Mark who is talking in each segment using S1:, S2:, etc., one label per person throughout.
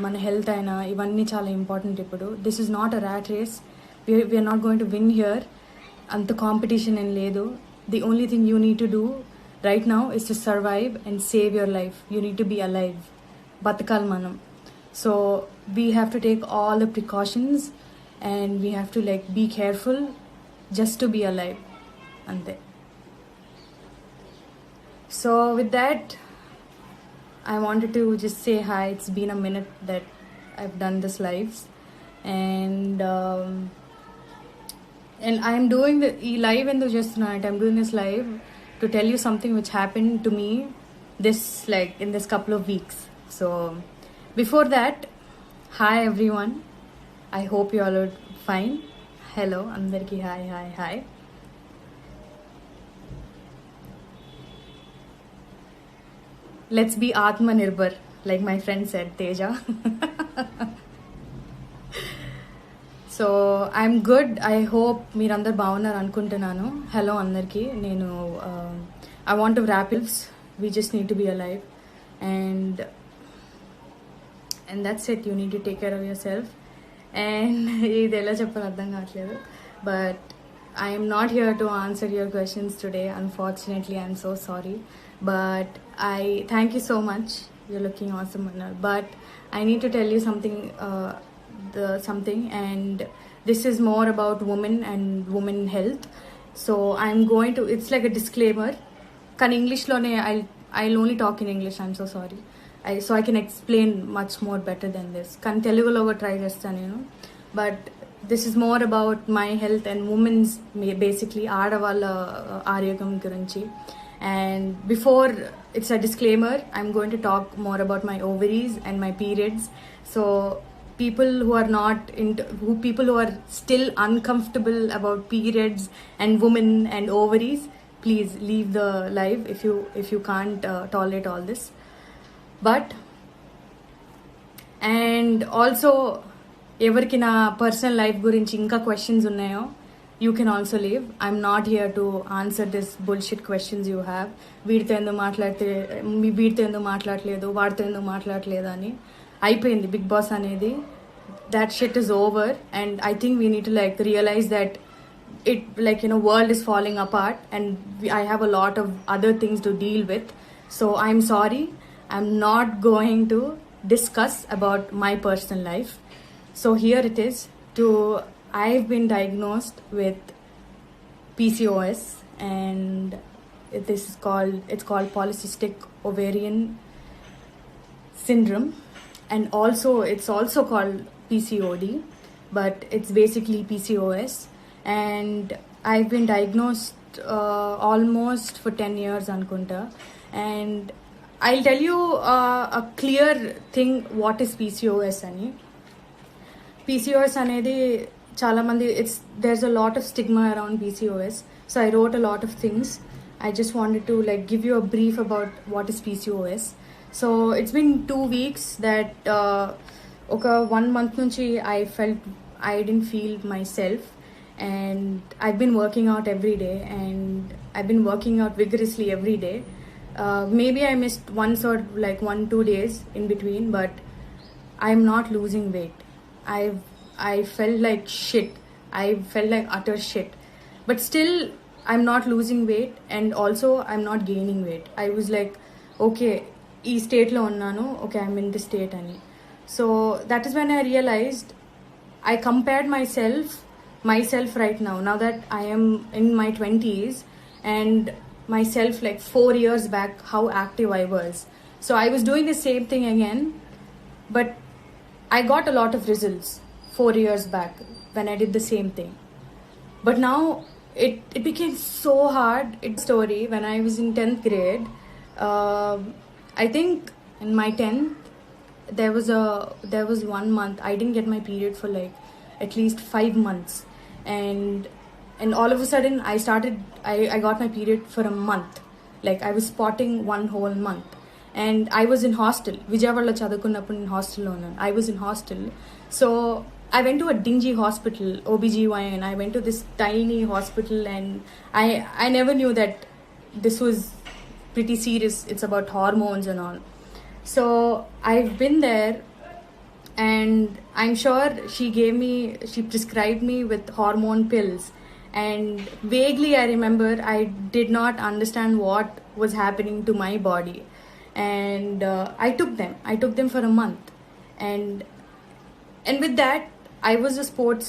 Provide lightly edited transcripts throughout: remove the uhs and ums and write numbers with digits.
S1: మన హెల్త్ అయినా ఇవన్నీ చాలా ఇంపార్టెంట్ ఇప్పుడు. This is not a rat race. We're not going to win here. అంత కాంపిటీషన్ ఏం లేదు. The only thing you need to do right now is to survive and save your life. You need to be alive. బతకాలి మనం. So we have to take all the precautions and we have to like be careful just to be alive. అంతే. So with that, I wanted to just say hi. It's been a minute that I've done this lives, and I'm doing the live and just tonight. I'm doing this live to tell you something which happened to me in this couple of weeks. So before that, hi everyone. I hope you all are fine. Hello, andarki hi. Let's be Atmanirbhar, like my friend said, Teja. So I'm good. I hope మీరందరు బాగున్నారు అనుకుంటున్నాను. Hello అందరికీ. నేను I want to wrap it. We just need to be alive and that's it. You need to take care of yourself. And ఇది ఎలా చెప్పాలో అర్థం కావట్లేదు. But I am not here to answer your questions today. Unfortunately, I'm so sorry. But I thank you so much. You're looking awesome, Manal. But I need to tell you something. And this is more about women and women health. So I'm going to. It's like a disclaimer. Can English lone I'll only talk in English. I'm so sorry. So I can explain much more better than this. Can Telugu lo try chestanu, But this is more about my health and women's basically ఆడవాళ్ళ ఆరోగ్యం గురించి. And before, it's a disclaimer, I'm going to talk more about my ovaries and my periods. So people who are still uncomfortable about periods and women and ovaries, please leave the live if you can't tolerate all this. And also, ఎవరికి నా personal life గురించి ఇంకా questions ఉన్నాయో, you can also leave. I'm not here to answer this bullshit questions you have. వీడితో ఎందుకు మాట్లాడట్లేదు, వాడితో ఎందుకు మాట్లాడట్లేదు అని. అయిపోయింది బిగ్ బాస్ అనేది. that shit is over, and I think we need to realize that it world is falling apart, and I have a lot of other things to deal with. So I'm sorry, I'm not going to discuss about my personal life. So here it is. I've been diagnosed with PCOS, and it's called polycystic ovarian syndrome, and it's also called PCOD, but it's basically PCOS. And I've been diagnosed almost for 10 years ankunta. And I'll tell you a clear thing, what is PCOS ani. PCOS అనేది చాలా మంది, there's a lot of stigma around PCOS. So I wrote a lot of things. I just wanted to give you a brief about what is PCOS. So it's been 2 weeks that ఒక 1 month నుంచి I didn't feel myself, and I've been working out every day, and I've been working out vigorously every day. Maybe I missed once or 1-2 days in between, but I'm not losing weight. I felt like shit. I felt like utter shit. But still, I'm not losing weight, and also I'm not gaining weight. I was like, okay, ee state lo unnanu, okay, I'm in this state ani. So that is when I realized, I compared myself right now that I am in my 20s, and myself 4 years back, how active I was. So I was doing the same thing again, but I got a lot of results 4 years back when I did the same thing. But now it became so hard. It's story when I was in 10th grade. I think in my 10th, there was 1 month I didn't get my period for at least 5 months, and all of a sudden I got my period for a month. I was spotting 1 whole month, and I was in hostel. Vijayawada chadukunnappudu in hostel lo unnanu. I was in hostel. So I went to a dingy hospital, OBGYN. I went to this tiny hospital, and I never knew that this was pretty serious. It's about hormones and all. So I've been there and I'm sure she prescribed me with hormone pills. And vaguely I remember I did not understand what was happening to my body. And I took them for a month. And and with that, I was a sports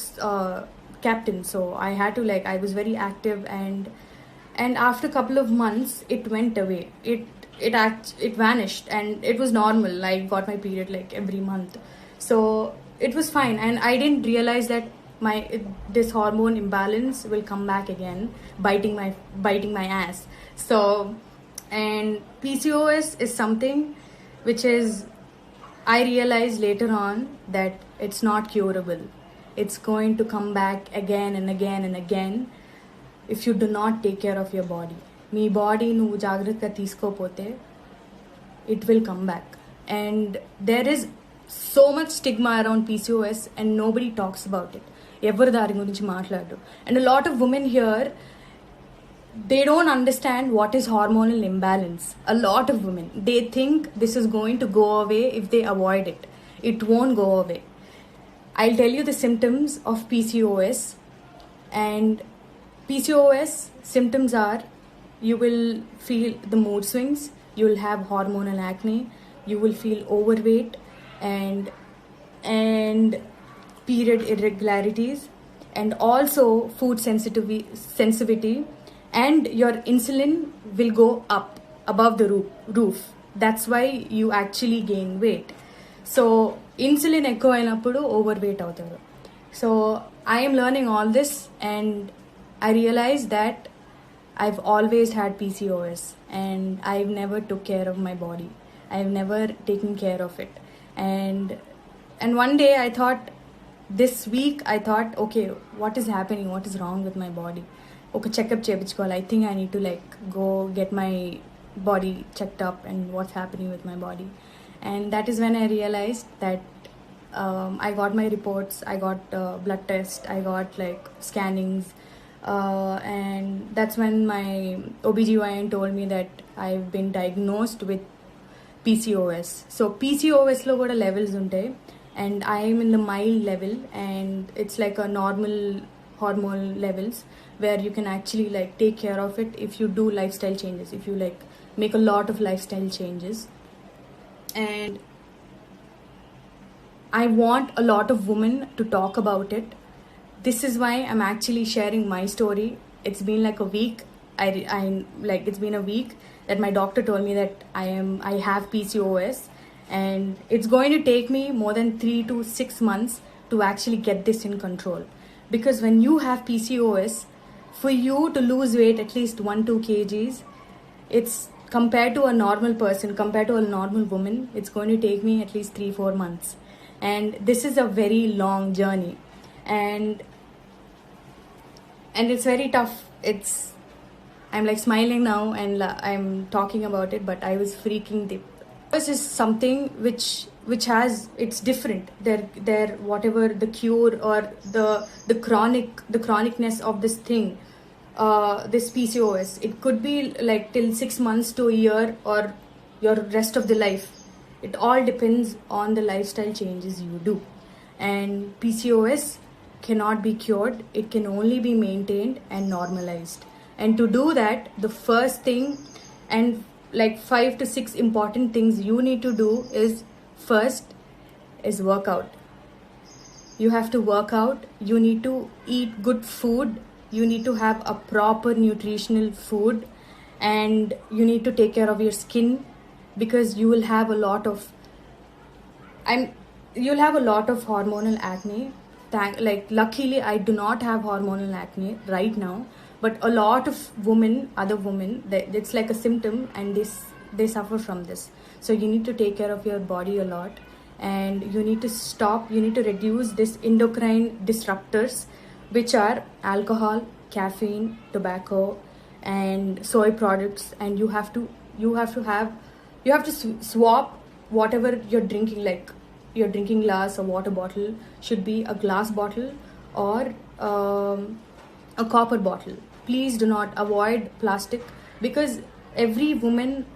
S1: captain, so I had to, like, I was very active. And after a couple of months it went away. It vanished, and it was normal. I got my period like every month, so it was fine. And I didn't realize that this hormone imbalance will come back again, biting my ass. So, and PCOS is something which is, I realized later on that it's not curable. It's going to come back again and again and again if you do not take care of your body. Me body నువ్వు జాగ్రత్తగా తీసుకోపోతే it will come back. And there is so much stigma around PCOS and nobody talks about it. ఎవరు దాని గురించి మాట్లాడరు. And a lot of women here, they don't understand what is hormonal imbalance. A lot of women, they think this is going to go away if they avoid it. It won't go away. I'll tell you the symptoms of PCOS. And PCOS symptoms are, you will feel the mood swings, you will have hormonal acne, you will feel overweight, and period irregularities, and also food sensitivity, and your insulin will go up above the roof. That's why you actually gain weight. So insulin ఎక్కువ అయినప్పుడు overweight అవుతారు. So I am learning all this, and I realized that I've always had PCOS, and I've never took care of my body. I've never taken care of it. And one day this week I thought, okay, what is happening? What is wrong with my body? Okay, checkup చేయించుకోవాలి. I think I need to like go get my body checked up and what's happening with my body. And that is when I realized that I got my reports, I got blood tests, I got like scannings, and that's when my OBGYN told me that I've been diagnosed with PCOS. So PCOS లో కూడా levels ఉంటాయి, and I am in the mild level, and it's like a normal hormone levels where you can actually like take care of it if you do lifestyle changes, if you like make a lot of lifestyle changes. And I want a lot of women to talk about it. This is why I'm actually sharing my story. It's been like a week. It's been a week that my doctor told me that I have PCOS, and it's going to take me more than 3 to 6 months to actually get this in control. Because when you have PCOS, for you to lose weight at least 1-2 kgs, it's compared to a normal person, compared to a normal woman, it's going to take me at least 3-4 months. And this is a very long journey. And it's very tough. I'm like smiling now, and I'm talking about it, but I was freaking deep. This is something which has, it's different. There whatever the cure or the chronicness of this thing, this PCOS, it could be like till 6 months to a year, or your rest of the life. It all depends on the lifestyle changes you do. And PCOS cannot be cured. It can only be maintained and normalized. And to do that, the first thing, and like 5 to 6 important things you need to do is, first is workout. You have to work out. You need to eat good food. You need to have a proper nutritional food, and you need to take care of your skin, because you will have a lot of hormonal acne. Luckily I do not have hormonal acne right now, but a lot of other women, it's like a symptom, and they suffer from this. So you need to take care of your body a lot, and you need to reduce this endocrine disruptors, which are alcohol, caffeine, tobacco, and soy products. And you have to swap whatever you're drinking. Like your drinking glass or water bottle should be a glass bottle or a copper bottle. Please do not avoid plastic, because every woman,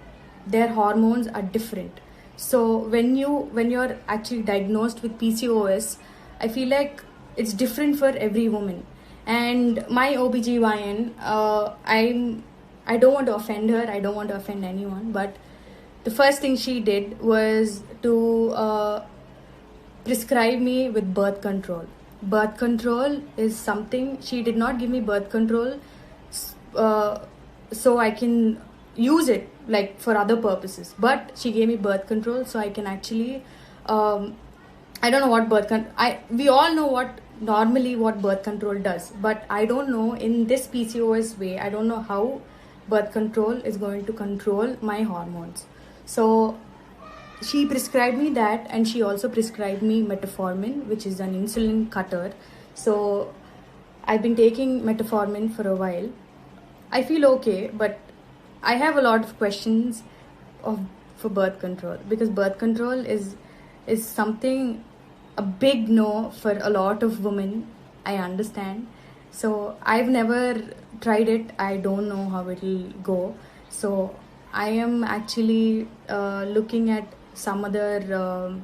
S1: their hormones are different. So when you're actually diagnosed with PCOS, I feel like it's different for every woman. And my OBGYN, I don't want to offend her, I don't want to offend anyone, but the first thing she did was to prescribe me with birth control. Birth control is something, she did not give me birth control uh, so I can use it like for other purposes, but she gave me birth control so I can actually I don't know what we all know what normally what birth control does, but I don't know in this PCOS way, I don't know how birth control is going to control my hormones. So she prescribed me that, and she also prescribed me metformin, which is an insulin cutter. So I've been taking metformin for a while. I feel okay, but I have a lot of questions of for birth control, because birth control is something, a big no for a lot of women. I understand. So I've never tried it. I don't know how it'll go. So I am actually looking at some other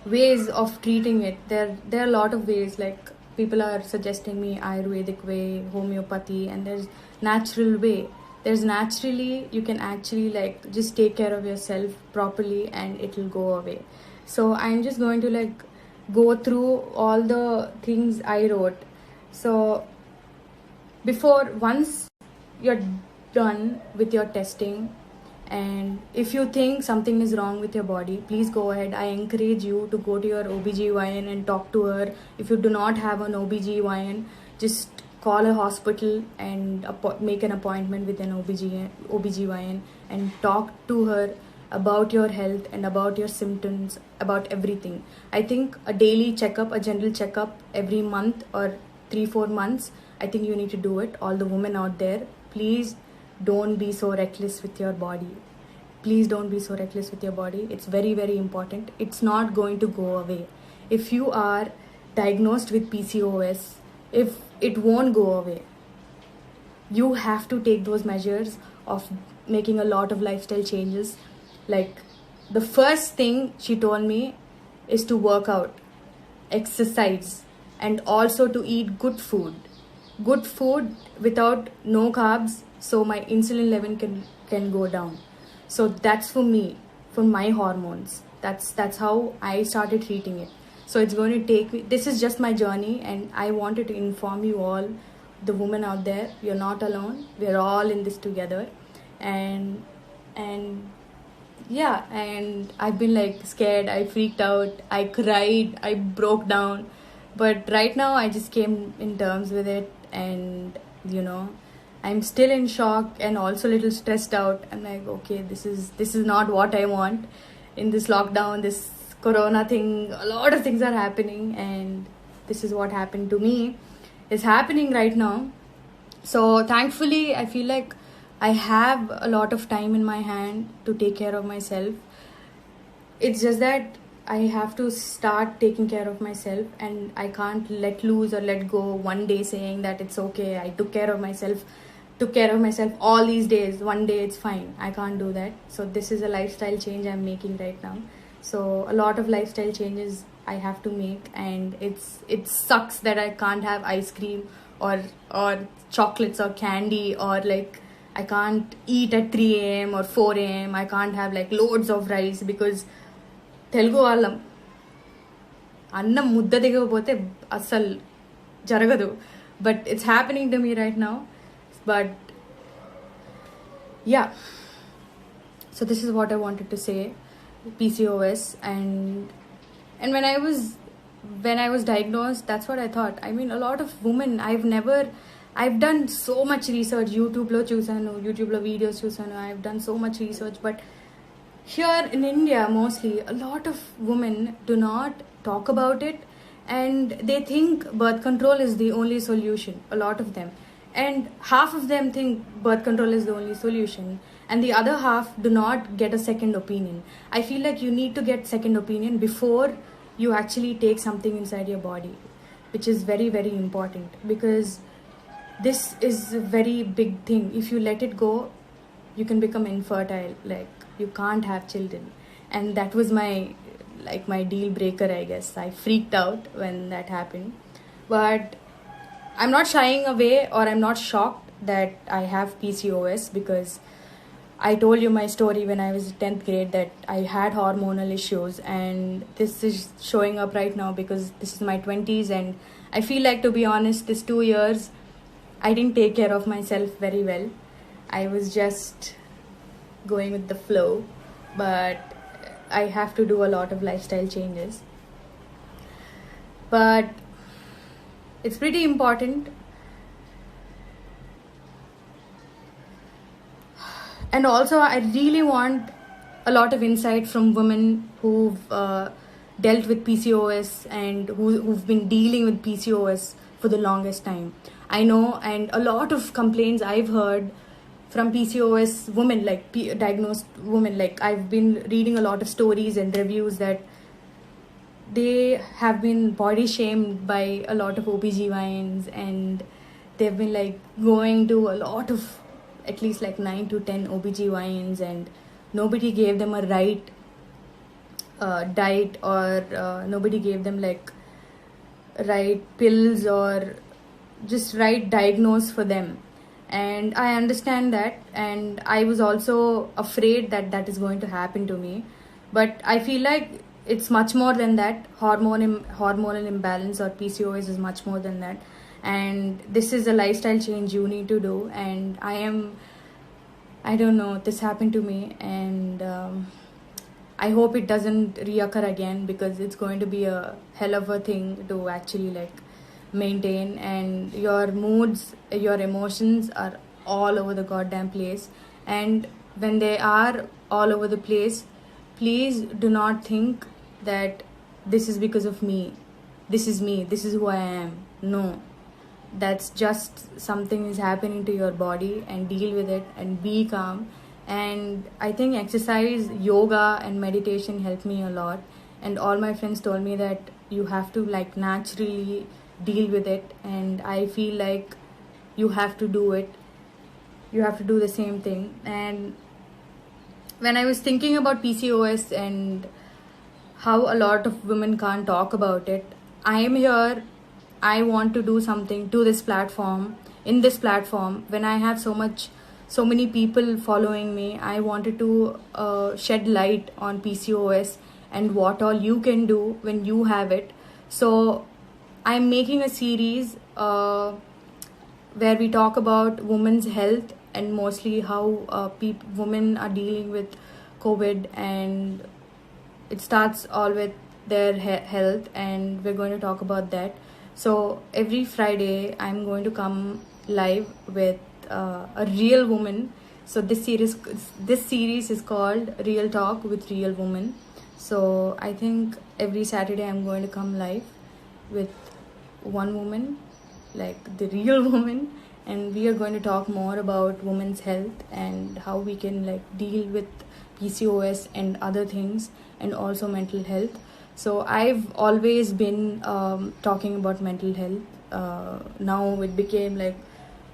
S1: ways of treating it. There are a lot of ways, like people are suggesting me Ayurvedic way, homeopathy, and there's natural way. There's naturally, you can actually like just take care of yourself properly and it'll go away. So I'm just going to like go through all the things I wrote. So once you're done with your testing, and if you think something is wrong with your body, please go ahead. I encourage you to go to your OBGYN and talk to her. If you do not have an OBGYN, just call a hospital and make an appointment with an OBGYN and talk to her about your health and about your symptoms, about everything. I think a daily checkup, a general checkup every month or 3-4 months, I think you need to do it. All the women out there, please don't be so reckless with your body. Please don't be so reckless with your body. It's very, very important. It's not going to go away. If you are diagnosed with PCOS, if it won't go away, you have to take those measures of making a lot of lifestyle changes. Like the first thing she told me is to work out, exercise, and also to eat good food without no carbs, so my insulin level can go down. So that's for me, for my hormones. That's how I started treating it. So it's going to take me, this is just my journey, and I wanted to inform you all, the women out there, you're not alone. We're all in this together. And yeah, and I've been like scared, I freaked out, I cried, I broke down, but right now I just came in terms with it. And I'm still in shock and also a little stressed out. I'm like, okay, this is not what I want in this lockdown, this corona thing. A lot of things are happening, and this is what happened to me is happening right now. So thankfully I feel like I have a lot of time in my hand to take care of myself. It's just that I have to start taking care of myself, and I can't let loose or let go one day saying that it's okay, I took care of myself all these days, one day it's fine. I can't do that. So this is a lifestyle change I'm making right now. So a lot of lifestyle changes I have to make, and it sucks that I can't have ice cream or chocolates or candy, or like I can't eat at 3 a.m. or 4 a.m. I can't have like loads of rice, because Telugu వాళ్ళం అన్నం ముద్ద దిగకపోతే అస్సలు జరగదు. But it's happening to me right now. But yeah, so this is what I wanted to say. PCOS. And when I was diagnosed, that's what I thought. I mean, a lot of women, I've done so much research. YouTube lo chusanu, YouTube lo videos chusanu, I've done so much research. But here in India, mostly, a lot of women do not talk about it, and they think birth control is the only solution, a lot of them. And half of them think birth control is the only solution, and the other half do not get a second opinion. I feel like you need to get second opinion before you actually take something inside your body, which is very, very important, because this is a very big thing. If you let it go, you can become infertile, like you can't have children. and that was my deal breaker, I guess. I freaked out when that happened. But I'm not shying away, or I'm not shocked that I have PCOS, because I told you my story when I was in 10th grade that I had hormonal issues, and this is showing up right now because this is my 20s. And I feel like, to be honest, this 2 years I didn't take care of myself very well. I was just going with the flow, but I have to do a lot of lifestyle changes. But it's pretty important. And also, I really want a lot of insight from women who've dealt with PCOS and who've been dealing with PCOS for the longest time. I know, and a lot of complaints I've heard from PCOS women, like diagnosed women. Like, I've been reading a lot of stories and reviews that they have been body shamed by a lot of OBGYNs, and they've been like going to a lot of, at least like 9 to 10 OBGYNs, and nobody gave them a right diet, or nobody gave them like right pills, or just right diagnose for them. And I understand that, and I was also afraid that that is going to happen to me. But I feel like it's much more than that. Hormonal imbalance, or PCOS, is much more than that. And this is a lifestyle change you need to do. And I don't know, this happened to me, and I hope it doesn't reoccur again, because it's going to be a hell of a thing to actually like maintain. And your moods, your emotions are all over the goddamn place. And when they are all over the place, please do not think that this is because of me. This is me. This is who I am. No. That's just something is happening to your body, and deal with it and be calm. And I think exercise, yoga and meditation helped me a lot. And all my friends told me that you have to like naturally deal with it, and I feel like you have to do it. You have to do the same thing. And when I was thinking about PCOS and how a lot of women can't talk about it, I am here. I want to do something to this platform. In this platform, when I have so many people following me, I wanted to shed light on PCOS and what all you can do when you have it. So I'm making a series where we talk about women's health, and mostly how women are dealing with COVID, and it starts all with their health, and we're going to talk about that. So every Friday I'm going to come live with a real woman. So this series is called Real Talk with Real Woman. So I think every Saturday I'm going to come live with one woman, like the real woman, and we are going to talk more about women's health and how we can like deal with PCOS and other things, and also mental health. So I've always been talking about mental health. Now it became like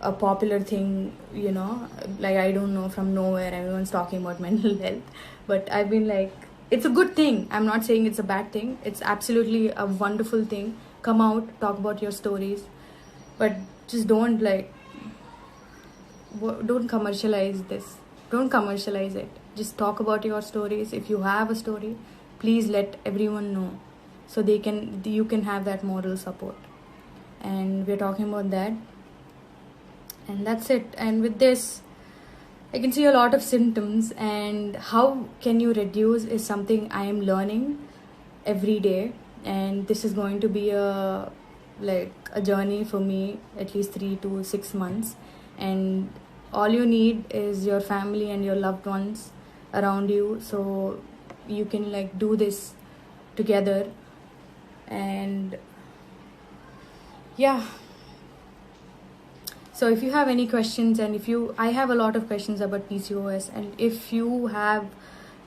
S1: a popular thing, like, I don't know, from nowhere everyone's talking about mental health. But I've been like, it's a good thing. I'm not saying it's a bad thing. It's absolutely a wonderful thing. Come out, talk about your stories, but just don't commercialize this. Don't commercialize it. Just talk about your stories. If you have a story, please let everyone know, so you can have that moral support. And we're talking about that, and that's it. And with this, I can see a lot of symptoms, and how can you reduce is something I am learning every day. And this is going to be a journey for me, at least 3 to 6 months. And all you need is your family and your loved ones around you, so you can like do this together. And yeah, so if you have any questions, and I have a lot of questions about PCOS, and if you have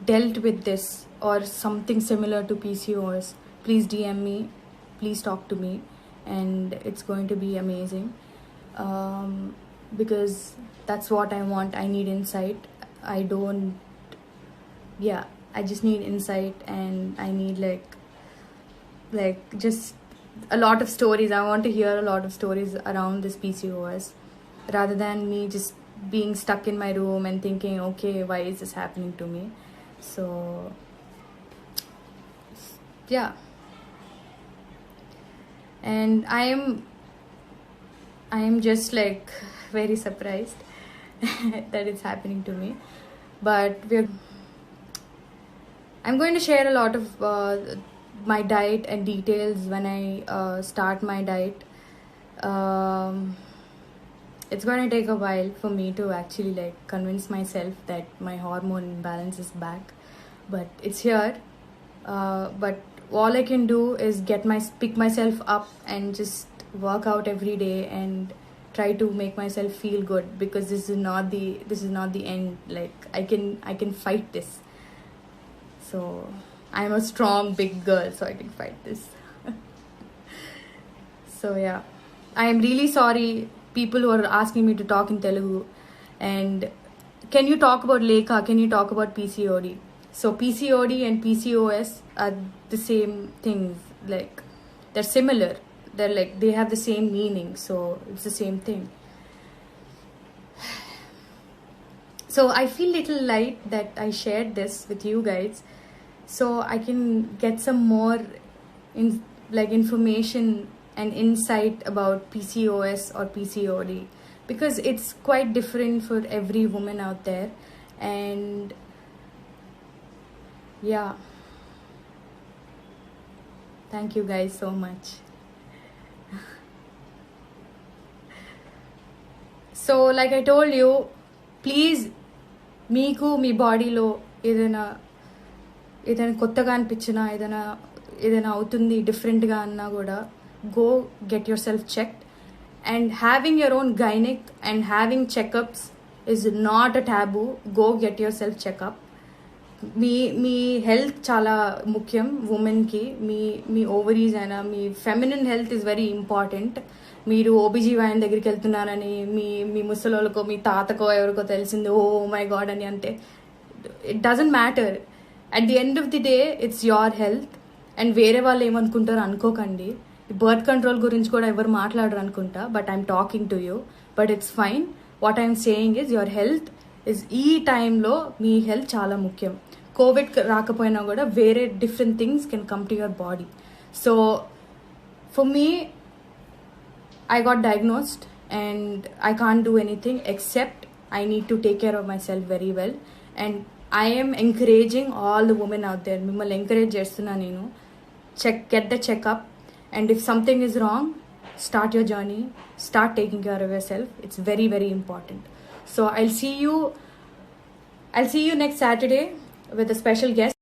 S1: dealt with this or something similar to PCOS, please DM me, please talk to me, and it's going to be amazing. Because that's what I want. I need insight. Yeah, I just need insight, and I need like just a lot of stories. I want to hear a lot of stories around this PCOS, rather than me just being stuck in my room and thinking, okay, why is this happening to me? So yeah, and I am just like very surprised that it's happening to me. But I'm going to share a lot of my diet and details when I start my diet. Um, it's going to take a while for me to actually like convince myself that my hormone imbalance is back, but it's here. But all I can do is pick myself up and just work out every day and try to make myself feel good, because this is not the end. Like I can fight this. So I'm a strong big girl, so I can fight this. So yeah, I am really sorry people who are asking me to talk in Telugu. And can you talk about Lekha? Can you talk about PCOD? So PCOD and PCOS are the same things. Like they're similar. They're like they have the same meaning. So it's the same thing. So I feel little light that I shared this with you guys, so I can get some more information and insight about PCOS or PCOD, because it's quite different for every woman out there. And yeah, thank you guys so much. So like I told you, please, మీకు మీ బాడీలో ఏదైనా కొత్తగా అనిపించినా, ఏదైనా అవుతుంది డిఫరెంట్గా అన్నా కూడా, go get yourself checked. And having your own గైనిక్ and having checkups is not a taboo. Go get yourself checkup. మీ హెల్త్ చాలా ముఖ్యం ఉమెన్కి. మీ ఓవరీస్ అయినా మీ feminine health is very important. మీరు ఓబీజీవైన్ దగ్గరికి వెళ్తున్నారని మీ ముసలోళ్ళకో మీ తాతకో ఎవరికో తెలిసింది, ఓ మై గాడ్ అని అంటే, it doesn't matter. At the end of the day it's your health. And వేరే వాళ్ళు ఏమనుకుంటారో అనుకోకండి. బర్త్ కంట్రోల్ గురించి కూడా ఎవరు మాట్లాడరు అనుకుంటా, but I'm talking to you. But it's fine. What I'm saying is your health is, ఈ టైంలో మీ హెల్త్ చాలా ముఖ్యం. కోవిడ్ రాకపోయినా కూడా వేరే different things can come to your body. So for me, I got diagnosed and I can't do anything except I need to take care of myself very well. And I am encouraging all the women out there. Mimmalni encourage chestunna nenu. Get the checkup, and if something is wrong, start your journey. Start taking care of yourself. It's very, very important. So I'll see you next Saturday with a special guest.